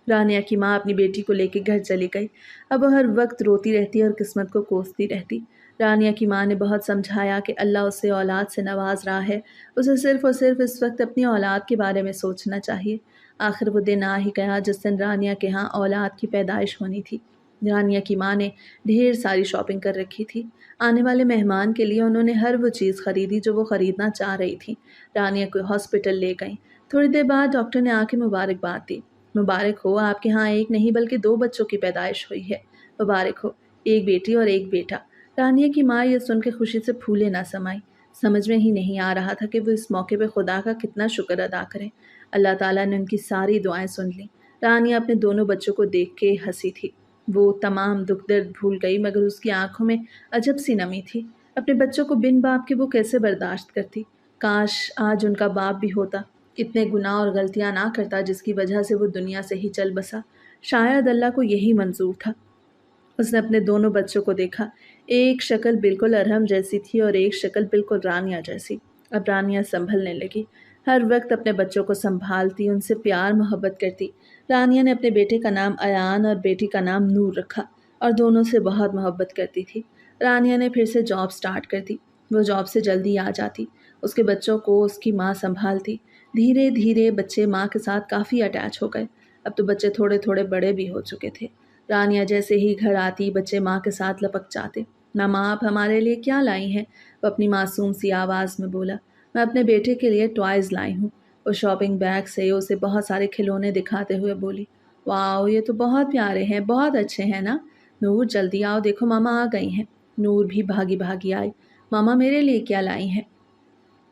رانیہ کی ماں اپنی بیٹی کو لے کے گھر چلی گئی۔ اب وہ ہر وقت روتی رہتی اور قسمت کو کوستی رہتی۔ رانیہ کی ماں نے بہت سمجھایا کہ اللہ اسے اولاد سے نواز رہا ہے، اسے صرف اور صرف اس وقت اپنی اولاد کے بارے میں سوچنا چاہیے۔ آخر وہ دن آ ہی گیا جس دن رانیہ کے ہاں اولاد کی پیدائش ہونی تھی۔ رانیہ کی ماں نے ڈھیر ساری شاپنگ کر رکھی تھی۔ آنے والے مہمان کے لیے انہوں نے ہر وہ چیز خریدی جو وہ خریدنا چاہ رہی تھی۔ رانیہ کو ہاسپٹل لے گئیں۔ تھوڑی دیر بعد ڈاکٹر نے آ کے مبارکباد دی۔ مبارک ہو، آپ کے ہاں ایک نہیں بلکہ 2 بچوں کی پیدائش ہوئی ہے۔ مبارک ہو، ایک بیٹی اور ایک بیٹا۔ رانیہ کی ماں یہ سن کے خوشی سے پھولے نہ سمائی۔ سمجھ میں ہی نہیں آ رہا تھا کہ وہ اس موقع پہ خدا کا کتنا شکر ادا کریں۔ اللہ تعالیٰ نے ان کی ساری دعائیں سن لیں۔ رانیہ اپنے دونوں بچوں کو دیکھ کے ہنسی تھی۔ وہ تمام دکھ درد بھول گئی مگر اس کی آنکھوں میں عجب سی نمی تھی۔ اپنے بچوں کو بن باپ کے وہ کیسے برداشت کرتی؟ کاش آج ان کا باپ بھی ہوتا، اتنے گناہ اور غلطیاں نہ کرتا جس کی وجہ سے وہ دنیا سے ہی چل بسا۔ شاید اللہ کو یہی منظور تھا۔ उसने अपने दोनों बच्चों को देखा। एक शक्ल बिल्कुल अरहम जैसी थी और एक शक्ल बिल्कुल रानिया जैसी। अब रानिया संभलने लगी, हर वक्त अपने बच्चों को संभालती, उनसे प्यार मोहब्बत करती। रानिया ने अपने बेटे का नाम अयान और बेटी का नाम नूर रखा और दोनों से बहुत मोहब्बत करती थी। रानिया ने फिर से जॉब स्टार्ट कर दी। वो जॉब से जल्दी आ जाती, उसके बच्चों को उसकी माँ संभालती। धीरे धीरे बच्चे माँ के साथ काफ़ी अटैच हो गए। अब तो बच्चे थोड़े थोड़े बड़े भी हो चुके थे। रानिया जैसे ही घर आती, बच्चे माँ के साथ लपक जाते। मामा, आप हमारे लिए क्या लाई हैं? वो अपनी मासूम सी आवाज़ में बोला। मैं अपने बेटे के लिए टॉयज़ लाई हूँ। वो शॉपिंग बैग से उसे बहुत सारे खिलौने दिखाते हुए बोली। वाह, ये तो बहुत प्यारे हैं, बहुत अच्छे हैं ना? नूर, जल्दी आओ, देखो मामा आ गई हैं। नूर भी भागी भागी आई। मामा, मेरे लिए क्या लाई हैं?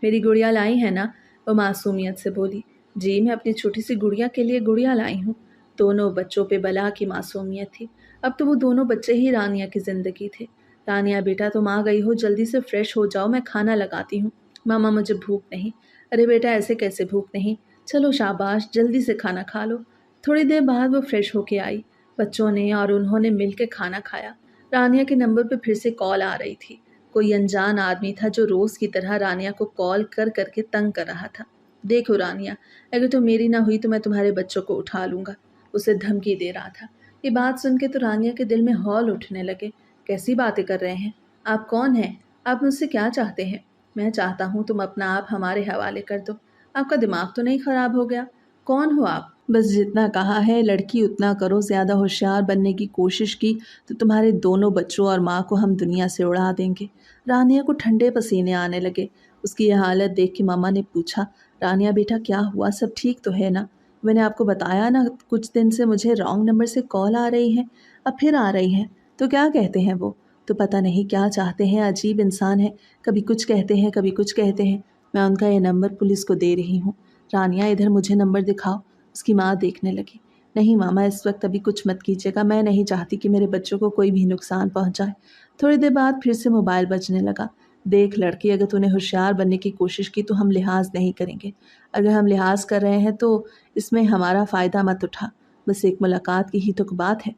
मेरी गुड़िया लाई है ना? वो मासूमियत से बोली। जी, मैं अपनी छोटी सी गुड़िया के लिए गुड़िया लाई हूँ। दोनों बच्चों पे बला की मासूमियत थी। अब तो वो दोनों बच्चे ही रानिया की जिंदगी थे। रानिया, बेटा तुम आ गई हो, जल्दी से फ्रेश हो जाओ, मैं खाना लगाती हूँ। मामा, मुझे भूख नहीं। अरे बेटा, ऐसे कैसे भूख नहीं? चलो शाबाश, जल्दी से खाना खा लो। थोड़ी देर बाद वो फ्रेश होके आई। बच्चों ने और उन्होंने मिल के खाना खाया। रानिया के नंबर पर फिर से कॉल आ रही थी। कोई अनजान आदमी था जो रोज की तरह रानिया को कॉल कर करके तंग कर रहा था। देखो रानिया, अगर तो मेरी ना हुई तो मैं तुम्हारे बच्चों को उठा लूंगा, उसे धमकी दे रहा था। ये बात सुन के तो रानिया के दिल में हौल उठने लगे। कैसी बातें कर रहे हैं? आप कौन हैं? आप मुझसे क्या चाहते हैं? मैं चाहता हूँ तुम अपना आप हमारे हवाले कर दो। आपका दिमाग तो नहीं खराब हो गया? कौन हो आप? बस जितना कहा है लड़की उतना करो। ज़्यादा होशियार बनने की कोशिश की तो तुम्हारे दोनों बच्चों और माँ को हम दुनिया से उड़ा देंगे। रानिया को ठंडे पसीने आने लगे। उसकी यह हालत देख के मामा ने पूछा, रानिया बेटा क्या हुआ, सब ठीक तो है ना? मैंने आपको बताया ना, कुछ दिन से मुझे रॉन्ग नंबर से कॉल आ रही है, अब फिर आ रही हैं। तो क्या कहते हैं वो? तो पता नहीं क्या चाहते हैं, अजीब इंसान है, कभी कुछ कहते हैं कभी कुछ कहते हैं। मैं उनका ये नंबर पुलिस को दे रही हूँ। रानिया, इधर मुझे नंबर दिखाओ। उसकी माँ देखने लगी। नहीं मामा, इस वक्त अभी कुछ मत कीजिएगा, मैं नहीं चाहती कि मेरे बच्चों को कोई भी नुकसान पहुंचाए। थोड़ी देर बाद फिर से मोबाइल बजने लगा। देख लड़की, अगर तूने होशियार बनने की कोशिश की तो हम लिहाज नहीं करेंगे। अगर हम लिहाज कर रहे हैं तो इसमें हमारा फ़ायदा मत उठा। बस एक मुलाकात की ही तो बात है।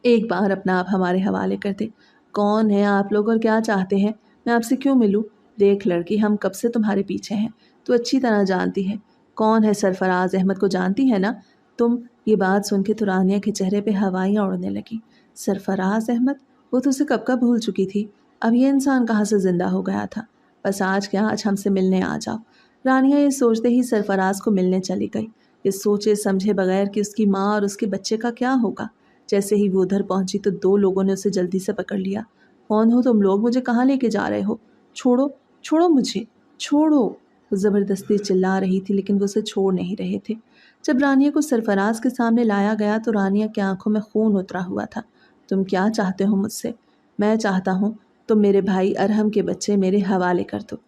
एक बार अपना आप हमारे हवाले कर दे। कौन है आप लोग और क्या चाहते हैं? मैं आपसे क्यों मिलूं? देख लड़की, हम कब से तुम्हारे पीछे हैं, तू अच्छी तरह जानती है। कौन है सरफराज अहमद को जानती है ना तुम? ये बात सुन के तो रानिया के चेहरे पे हवाइयाँ उड़ने लगी। सरफराज अहमद? वो तो उसे कब का भूल चुकी थी। अब ये इंसान कहाँ से जिंदा हो गया था? बस आज के आज हमसे मिलने आ जाओ। रानिया ये सोचते ही सरफराज को मिलने चली गई, ये सोचे समझे बगैर कि उसकी माँ और उसके बच्चे का क्या होगा। जैसे ही वो उधर पहुंची तो दो लोगों ने उसे जल्दी से पकड़ लिया। कौन हो तुम लोग? मुझे कहाँ लेके जा रहे हो? छोड़ो, छोड़ो मुझे, छोड़ो। वो ज़बरदस्ती चिल्ला रही थी लेकिन वो उसे छोड़ नहीं रहे थे। जब रानिया को सरफराज के सामने लाया गया तो रानिया की आंखों में खून उतरा हुआ था। तुम क्या चाहते हो मुझसे? मैं चाहता हूँ तुम मेरे भाई अरहम के बच्चे मेरे हवाले कर दो।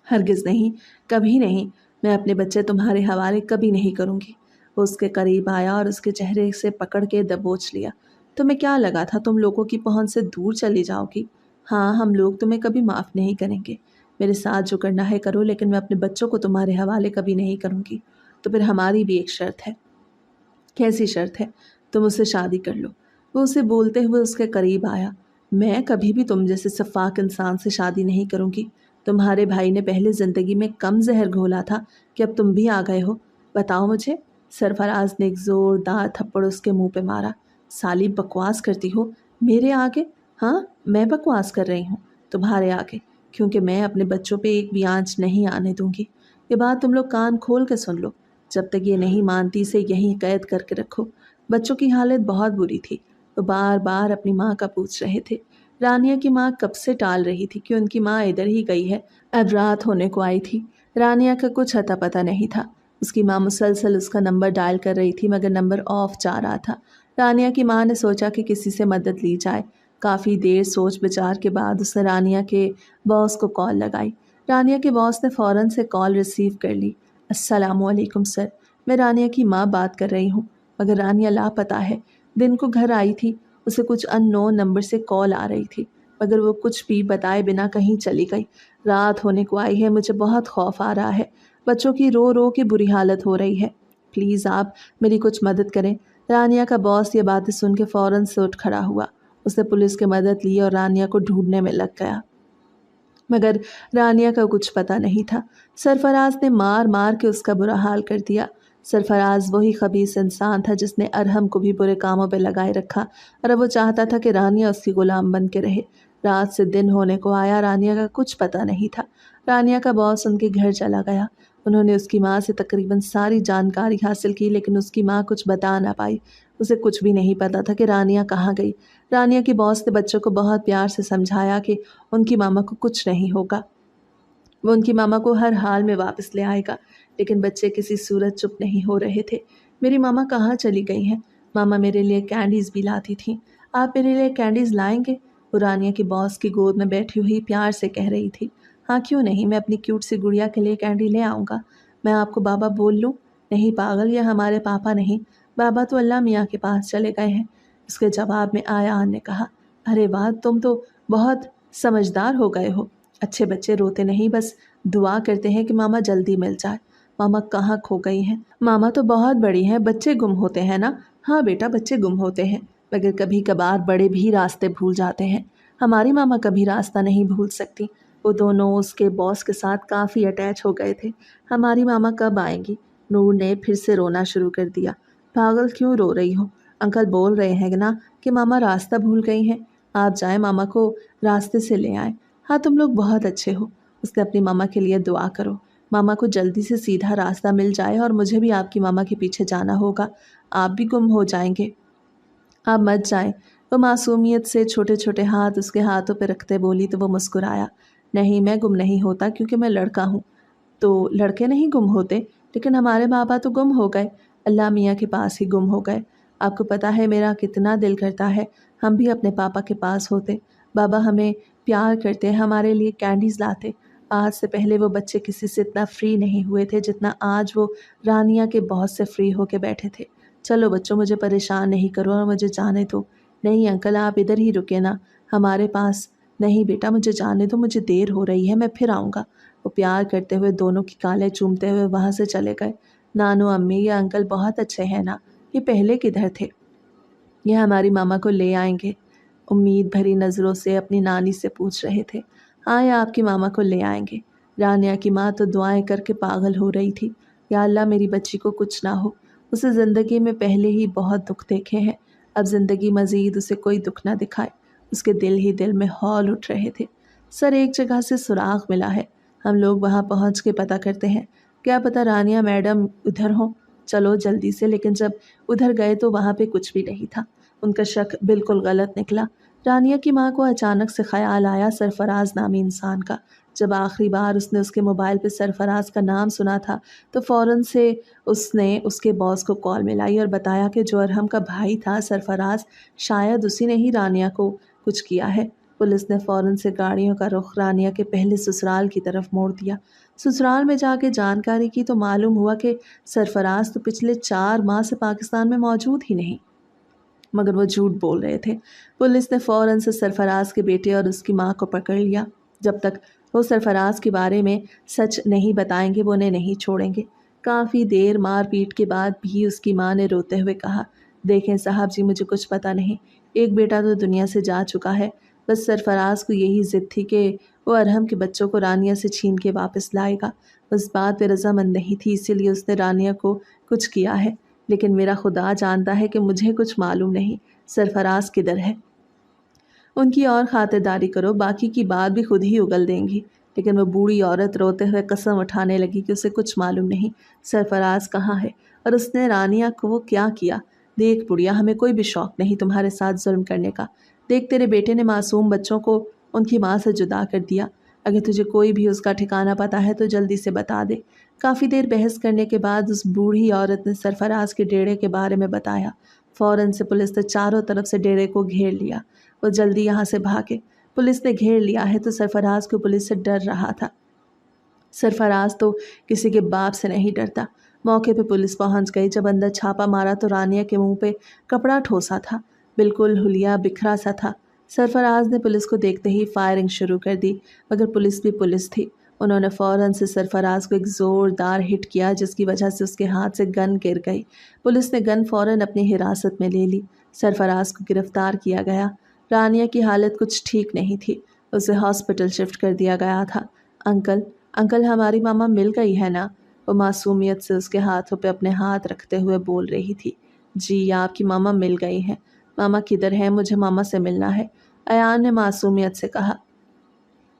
हरगिज़ नहीं, कभी नहीं। मैं अपने बच्चे तुम्हारे हवाले कभी नहीं करूँगी। वो उसके करीब आया और उसके चेहरे से पकड़ के दबोच लिया। तुम्हें क्या लगा था तुम लोगों की पहुंच से दूर चली जाओगी? हाँ, हम लोग तुम्हें कभी माफ़ नहीं करेंगे। मेरे साथ जो करना है करो, लेकिन मैं अपने बच्चों को तुम्हारे हवाले कभी नहीं करूँगी। तो फिर हमारी भी एक शर्त है। कैसी शर्त है? तुम उससे शादी कर लो। वो उसे बोलते हुए उसके करीब आया। मैं कभी भी तुम जैसे सफाक इंसान से शादी नहीं करूँगी। तुम्हारे भाई ने पहले ज़िंदगी में कम जहर घोला था कि अब तुम भी आ गए हो। बताओ मुझे। सरफराज ने एक ज़ोरदार थप्पड़ उसके मुंह पे मारा। साली, बकवास करती हो मेरे आगे? हाँ, मैं बकवास कर रही हूँ तुम्हारे आगे, क्योंकि मैं अपने बच्चों पे एक भी आंच नहीं आने दूंगी। ये बात तुम लोग कान खोल के सुन लो। जब तक ये नहीं मानती इसे यहीं कैद करके रखो। बच्चों की हालत बहुत बुरी थी। वो बार बार अपनी माँ का पूछ रहे थे। रानिया की माँ कब से टाल रही थी कि उनकी माँ इधर ही गई है। अब रात होने को आई थी। रानिया का कुछ अता पता नहीं था। उसकी माँ मुसलसल उसका नंबर डायल कर रही थी मगर नंबर ऑफ जा रहा था। रानिया की माँ ने सोचा कि किसी से मदद ली जाए। काफ़ी देर सोच विचार के बाद उसने रानिया के बॉस को कॉल लगाई। रानिया के बॉस ने फ़ौरन से कॉल रिसीव कर ली। अस्सलामुअलैकुम सर, मैं रानिया की माँ बात कर रही हूँ, मगर रानिया लापता है। दिन को घर आई थी, उसे कुछ अननोन नंबर से कॉल आ रही थी, मगर वो कुछ भी बताए बिना कहीं चली गई। रात होने को आई है, मुझे बहुत खौफ आ रहा है। बच्चों की रो रो के बुरी हालत हो रही है। प्लीज़ आप मेरी कुछ मदद करें। رانیہ کا باس یہ باتیں سن کے فوراً سے اٹھ کھڑا ہوا۔ اس نے پولیس کی مدد لی اور رانیہ کو ڈھونڈنے میں لگ گیا، مگر رانیہ کا کچھ پتہ نہیں تھا۔ سرفراز نے مار مار کے اس کا برا حال کر دیا۔ سرفراز وہی خبیث انسان تھا جس نے ارحم کو بھی برے کاموں پہ لگائے رکھا، اور اب وہ چاہتا تھا کہ رانیہ اس کی غلام بن کے رہے۔ رات سے دن ہونے کو آیا، رانیہ کا کچھ پتہ نہیں تھا۔ رانیہ کا باس ان کے گھر چلا گیا۔ انہوں نے اس کی ماں سے تقریباً ساری جانکاری حاصل کی، لیکن اس کی ماں کچھ بتا نہ پائی۔ اسے کچھ بھی نہیں پتا تھا کہ رانیہ کہاں گئی۔ رانیہ کی باس نے بچوں کو بہت پیار سے سمجھایا کہ ان کی ماما کو کچھ نہیں ہوگا، وہ ان کی ماما کو ہر حال میں واپس لے آئے گا، لیکن بچے کسی صورت چپ نہیں ہو رہے تھے۔ میری ماما کہاں چلی گئی ہیں؟ ماما میرے لیے کینڈیز بھی لاتی تھیں، آپ میرے لیے کینڈیز لائیں گے؟ وہ رانیہ کی باس کی گود میں بیٹھی ہوئی پیار سے کہہ رہی تھی۔ ہاں کیوں نہیں، میں اپنی کیوٹ سی گڑیا کے لیے کینڈی لے آؤں گا۔ میں آپ کو بابا بول لوں؟ نہیں پاگل، یہ ہمارے پاپا نہیں، بابا تو اللہ میاں کے پاس چلے گئے ہیں۔ اس کے جواب میں آیان نے کہا، ارے واہ، تم تو بہت سمجھدار ہو گئے ہو۔ اچھے بچے روتے نہیں، بس دعا کرتے ہیں کہ ماما جلدی مل جائے۔ ماما کہاں کھو گئی ہیں؟ ماما تو بہت بڑی ہیں، بچے گم ہوتے ہیں نا؟ ہاں بیٹا، بچے گم ہوتے ہیں، مگر کبھی کبھار بڑے بھی راستے بھول جاتے ہیں۔ ہماری ماما کبھی راستہ نہیں بھول سکتی، وہ دونوں اس کے باس کے ساتھ کافی اٹیچ ہو گئے تھے۔ ہماری ماما کب آئیں گی؟ نور نے پھر سے رونا شروع کر دیا۔ پاگل، کیوں رو رہی ہو؟ انکل بول رہے ہیں نا کہ ماما راستہ بھول گئی ہیں، آپ جائیں ماما کو راستے سے لے آئیں۔ ہاں تم لوگ بہت اچھے ہو، اس نے اپنی ماما کے لیے دعا کرو، ماما کو جلدی سے سیدھا راستہ مل جائے، اور مجھے بھی آپ کی ماما کے پیچھے جانا ہوگا، آپ بھی گم ہو جائیں گے۔ آپ مت جائیں، وہ معصومیت سے چھوٹے چھوٹے ہاتھ اس کے ہاتھوں پہ رکھتے بولی تو وہ مسکرایا۔ نہیں، میں گم نہیں ہوتا کیونکہ میں لڑکا ہوں۔ تو لڑکے نہیں گم ہوتے، لیکن ہمارے بابا تو گم ہو گئے، اللہ میاں کے پاس ہی گم ہو گئے۔ آپ کو پتہ ہے میرا کتنا دل کرتا ہے ہم بھی اپنے پاپا کے پاس ہوتے، بابا ہمیں پیار کرتے، ہمارے لیے کینڈیز لاتے۔ آج سے پہلے وہ بچے کسی سے اتنا فری نہیں ہوئے تھے جتنا آج وہ رانیہ کے بہت سے فری ہو کے بیٹھے تھے۔ چلو بچوں، مجھے پریشان نہیں کرو اور مجھے جانے دو۔ نہیں انکل، آپ ادھر ہی رکے نا ہمارے پاس۔ نہیں بیٹا، مجھے جانے دو، مجھے دیر ہو رہی ہے، میں پھر آؤں گا۔ وہ پیار کرتے ہوئے دونوں کی کالیں چومتے ہوئے وہاں سے چلے گئے۔ نانو امی، یہ انکل بہت اچھے ہیں نا، یہ پہلے کدھر تھے؟ یہ ہماری ماما کو لے آئیں گے، امید بھری نظروں سے اپنی نانی سے پوچھ رہے تھے۔ ہاں، یہ آپ کی ماما کو لے آئیں گے۔ رانیہ کی ماں تو دعائیں کر کے پاگل ہو رہی تھی، یا اللہ میری بچی کو کچھ نہ ہو، اسے زندگی میں پہلے ہی بہت دکھ دیکھے ہیں، اب زندگی مزید اسے کوئی دکھ نہ دکھائے۔ اس کے دل ہی دل میں ہول اٹھ رہے تھے۔ سر، ایک جگہ سے سراغ ملا ہے، ہم لوگ وہاں پہنچ کے پتہ کرتے ہیں، کیا پتہ رانیہ میڈم ادھر ہوں۔ چلو جلدی سے۔ لیکن جب ادھر گئے تو وہاں پہ کچھ بھی نہیں تھا۔ ان کا شک بالکل غلط نکلا۔ رانیہ کی ماں کو اچانک سے خیال آیا سرفراز نامی انسان کا۔ جب آخری بار اس نے اس کے موبائل پہ سرفراز کا نام سنا تھا تو فوراً سے اس نے اس کے باس کو کال ملائی اور بتایا کہ جو ارحم کا بھائی تھا سرفراز، شاید اسی نے ہی رانیہ کو کچھ کیا ہے۔ پولیس نے فوراً سے گاڑیوں کا رخ رانیہ کے پہلے سسرال کی طرف موڑ دیا۔ سسرال میں جا کے جانکاری کی تو معلوم ہوا کہ سرفراز تو پچھلے 4 ماہ سے پاکستان میں موجود ہی نہیں، مگر وہ جھوٹ بول رہے تھے۔ پولیس نے فوراً سے سرفراز کے بیٹے اور اس کی ماں کو پکڑ لیا۔ جب تک وہ سرفراز کے بارے میں سچ نہیں بتائیں گے وہ انہیں نہیں چھوڑیں گے۔ کافی دیر مار پیٹ کے بعد بھی اس کی ماں نے روتے ہوئے کہا، دیکھیں صاحب جی، مجھے کچھ پتہ نہیں، ایک بیٹا تو دنیا سے جا چکا ہے، بس سرفراز کو یہی ضد تھی کہ وہ ارحم کے بچوں کو رانیہ سے چھین کے واپس لائے گا۔ اس بات پہ رضامند نہیں تھی، اسی لیے اس نے رانیہ کو کچھ کیا ہے، لیکن میرا خدا جانتا ہے کہ مجھے کچھ معلوم نہیں سرفراز کدھر ہے۔ ان کی اور خاطرداری کرو، باقی کی بات بھی خود ہی اگل دیں گی۔ لیکن وہ بوڑھی عورت روتے ہوئے قسم اٹھانے لگی کہ اسے کچھ معلوم نہیں سرفراز کہاں ہے اور اس نے رانیہ کو کیا کیا۔ دیکھ بڑھیا، ہمیں کوئی بھی شوق نہیں تمہارے ساتھ ظلم کرنے کا۔ دیکھ تیرے بیٹے نے معصوم بچوں کو ان کی ماں سے جدا کر دیا، اگر تجھے کوئی بھی اس کا ٹھکانہ پتہ ہے تو جلدی سے بتا دے۔ کافی دیر بحث کرنے کے بعد اس بوڑھی عورت نے سرفراز کے ڈیرے کے بارے میں بتایا۔ فوراً سے پولیس نے چاروں طرف سے ڈیرے کو گھیر لیا۔ وہ جلدی یہاں سے بھاگے۔ پولیس نے گھیر لیا ہے تو سرفراز کو پولیس سے ڈر رہا تھا۔ سرفراز تو کسی کے باپ سے نہیں ڈرتا۔ موقع پہ پولیس پہنچ گئی۔ جب اندر چھاپا مارا تو رانیہ کے منہ پہ کپڑا ٹھوسا تھا، بالکل ہولیا بکھرا سا تھا۔ سرفراز نے پولیس کو دیکھتے ہی فائرنگ شروع کر دی، مگر پولیس بھی پولیس تھی، انہوں نے فوراً سے سرفراز کو ایک زوردار ہٹ کیا جس کی وجہ سے اس کے ہاتھ سے گن گر گئی۔ پولیس نے گن فوراً اپنی حراست میں لے لی۔ سرفراز کو گرفتار کیا گیا۔ رانیہ کی حالت کچھ ٹھیک نہیں تھی، اسے ہاسپٹل شفٹ کر دیا گیا تھا۔ انکل ہماری ماما مل گئی ہے نا؟ وہ معصومیت سے اس کے ہاتھوں پہ اپنے ہاتھ رکھتے ہوئے بول رہی تھی۔ جی آپ کی ماما مل گئی ہیں۔ ماما کدھر ہے؟ مجھے ماما سے ملنا ہے، ایان نے معصومیت سے کہا۔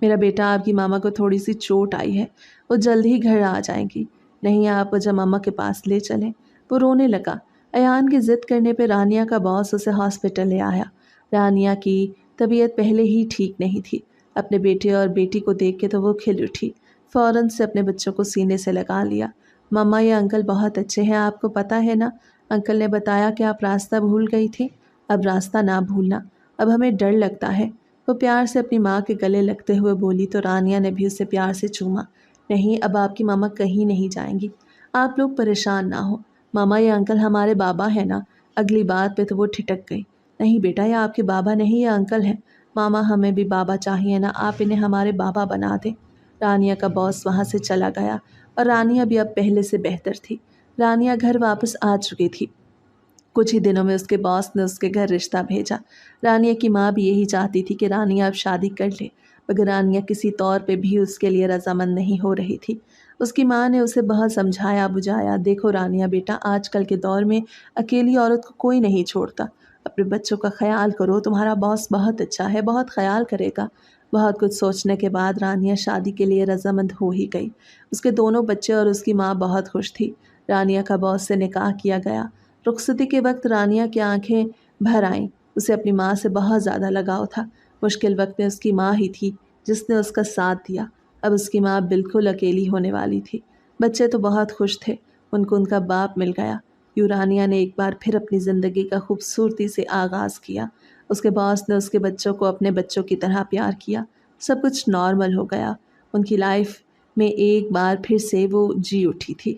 میرا بیٹا آپ کی ماما کو تھوڑی سی چوٹ آئی ہے، وہ جلد ہی گھر آ جائیں گی، نہیں آپ مجھے ماما کے پاس لے چلیں۔ وہ رونے لگا۔ ایان کی ضد کرنے پہ رانیہ کا باس اسے ہاسپٹل لے آیا۔ رانیہ کی طبیعت پہلے ہی ٹھیک نہیں تھی۔ اپنے بیٹے اور بیٹی کو دیکھ کے تو وہ کھل اٹھی، فوراً سے اپنے بچوں کو سینے سے لگا لیا۔ ماما یہ انکل بہت اچھے ہیں، آپ کو پتہ ہے نا؟ انکل نے بتایا کہ آپ راستہ بھول گئی تھی، اب راستہ نہ بھولنا، اب ہمیں ڈر لگتا ہے۔ وہ پیار سے اپنی ماں کے گلے لگتے ہوئے بولی تو رانیہ نے بھی اسے پیار سے چوما۔ نہیں اب آپ کی ماما کہیں نہیں جائیں گی، آپ لوگ پریشان نہ ہو۔ ماما یہ انکل ہمارے بابا ہے نا؟ اگلی بات پہ تو وہ ٹھٹک گئی۔ نہیں بیٹا یہ آپ کے بابا نہیں، یہ انکل ہیں۔ ماما ہمیں بھی بابا چاہیے نا، آپ انہیں ہمارے بابا بنا دیں۔ رانیہ کا باس وہاں سے چلا گیا اور رانیہ بھی اب پہلے سے بہتر تھی۔ رانیہ گھر واپس آ چکی تھی۔ کچھ ہی دنوں میں اس کے باس نے اس کے گھر رشتہ بھیجا۔ رانیہ کی ماں بھی یہی چاہتی تھی کہ رانیہ اب شادی کر لے، مگر رانیہ کسی طور پہ بھی اس کے لیے رضامند نہیں ہو رہی تھی۔ اس کی ماں نے اسے بہت سمجھایا بجھایا۔ دیکھو رانیہ بیٹا، آج کل کے دور میں اکیلی عورت کو کوئی نہیں چھوڑتا، اپنے بچوں کا خیال کرو، تمہارا باس بہت اچھا ہے، بہت خیال کرے گا۔ بہت کچھ سوچنے کے بعد رانیہ شادی کے لیے رضامند ہو ہی گئی۔ اس کے دونوں بچے اور اس کی ماں بہت خوش تھی۔ رانیہ کا باس سے نکاح کیا گیا۔ رخصتی کے وقت رانیہ کی آنکھیں بھر آئیں، اسے اپنی ماں سے بہت زیادہ لگاؤ تھا۔ مشکل وقت میں اس کی ماں ہی تھی جس نے اس کا ساتھ دیا۔ اب اس کی ماں بالکل اکیلی ہونے والی تھی۔ بچے تو بہت خوش تھے، ان کو ان کا باپ مل گیا۔ یوں رانیہ نے ایک بار پھر اپنی زندگی کا خوبصورتی سے آغاز کیا۔ اس کے باس نے اس کے بچوں کو اپنے بچوں کی طرح پیار کیا۔ سب کچھ نارمل ہو گیا۔ ان کی لائف میں ایک بار پھر سے وہ جی اٹھی تھی۔